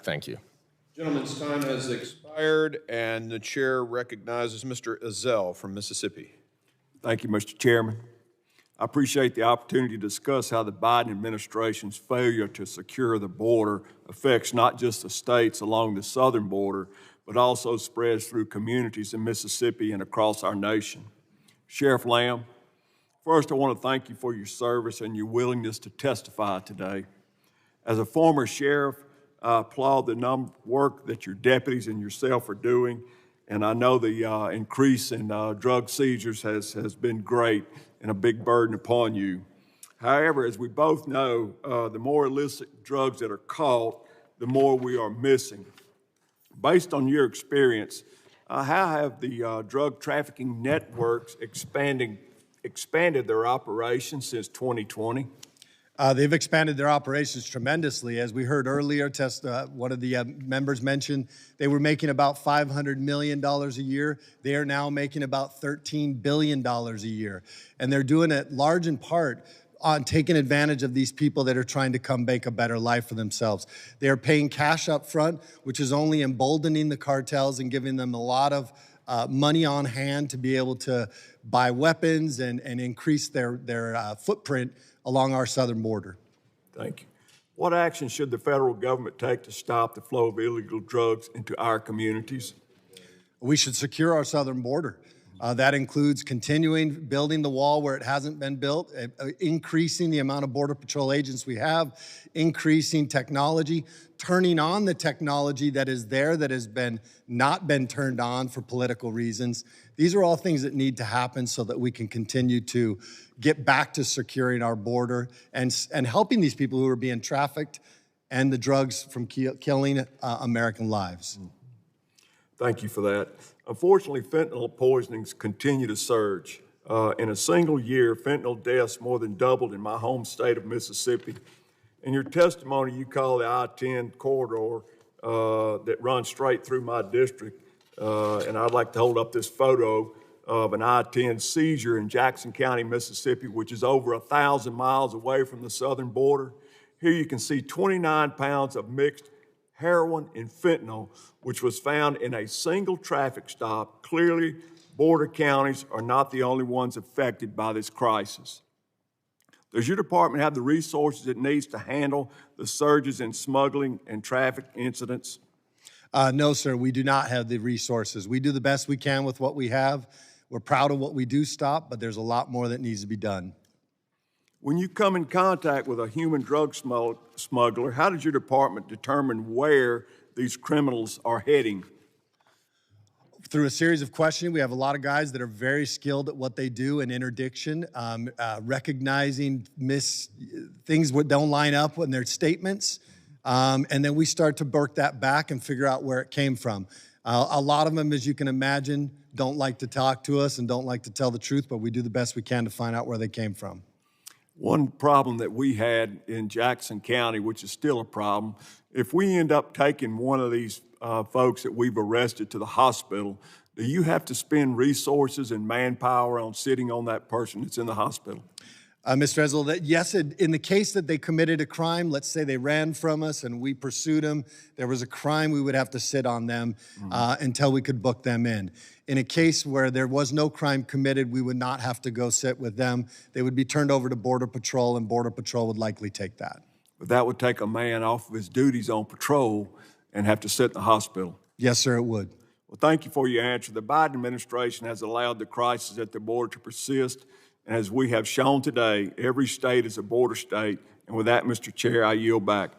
Thank you. Gentleman's time has expired, and the chair recognizes Mr. Ezell from Mississippi. Thank you, Mr. Chairman. I appreciate the opportunity to discuss how the Biden administration's failure to secure the border affects not just the states along the southern border, but also spreads through communities in Mississippi and across our nation. Sheriff Lamb, first I want to thank you for your service and your willingness to testify today. As a former sheriff, I applaud the work that your deputies and yourself are doing, and I know the increase in drug seizures has been great and a big burden upon you. However, as we both know, the more illicit drugs that are caught, the more we are missing. Based on your experience, how have the drug trafficking networks expanded their operations since 2020? They've expanded their operations tremendously. As we heard earlier, one of the members mentioned they were making about $500 million a year. They are now making about $13 billion a year. And they're doing it large in part on taking advantage of these people that are trying to come make a better life for themselves. They are paying cash up front, which is only emboldening the cartels and giving them a lot of money on hand to be able to buy weapons and increase their footprint along our southern border. Thank you. What action should the federal government take to stop the flow of illegal drugs into our communities? We should secure our southern border. That includes continuing building the wall where it hasn't been built, increasing the amount of Border Patrol agents we have, increasing technology, turning on the technology that is there that has not been turned on for political reasons. These are all things that need to happen so that we can continue to get back to securing our border and helping these people who are being trafficked and the drugs from killing American lives. Thank you for that. Unfortunately, fentanyl poisonings continue to surge. In a single year, fentanyl deaths more than doubled in my home state of Mississippi. In your testimony, you call the I-10 corridor that runs straight through my district, and I'd like to hold up this photo of an I-10 seizure in Jackson County, Mississippi, which is over 1,000 miles away from the southern border. Here you can see 29 pounds of mixed heroin and fentanyl, which was found in a single traffic stop. Clearly, border counties are not the only ones affected by this crisis. Does your department have the resources it needs to handle the surges in smuggling and traffic incidents? No, sir, we do not have the resources. We do the best we can with what we have. We're proud of what we do stop, but there's a lot more that needs to be done. When you come in contact with a human drug smuggler, how does your department determine where these criminals are heading? Through a series of questioning, we have a lot of guys that are very skilled at what they do in interdiction, recognizing things that don't line up in their statements, and then we start to work that back and figure out where it came from. A lot of them, as you can imagine, don't like to talk to us and don't like to tell the truth, but we do the best we can to find out where they came from. One problem that we had in Jackson County, which is still a problem, if we end up taking one of these folks that we've arrested to the hospital, do you have to spend resources and manpower on sitting on that person that's in the hospital? Mr. Ezell, yes, in the case that they committed a crime, let's say they ran from us and we pursued them, there was a crime, we would have to sit on them until we could book them in. In a case where there was no crime committed, we would not have to go sit with them. They would be turned over to Border Patrol, and Border Patrol would likely take that. But that would take a man off of his duties on patrol and have to sit in the hospital. Yes, sir, it would. Well, thank you for your answer. The Biden administration has allowed the crisis at the border to persist. And as we have shown today, every state is a border state. And with that, Mr. Chair, I yield back.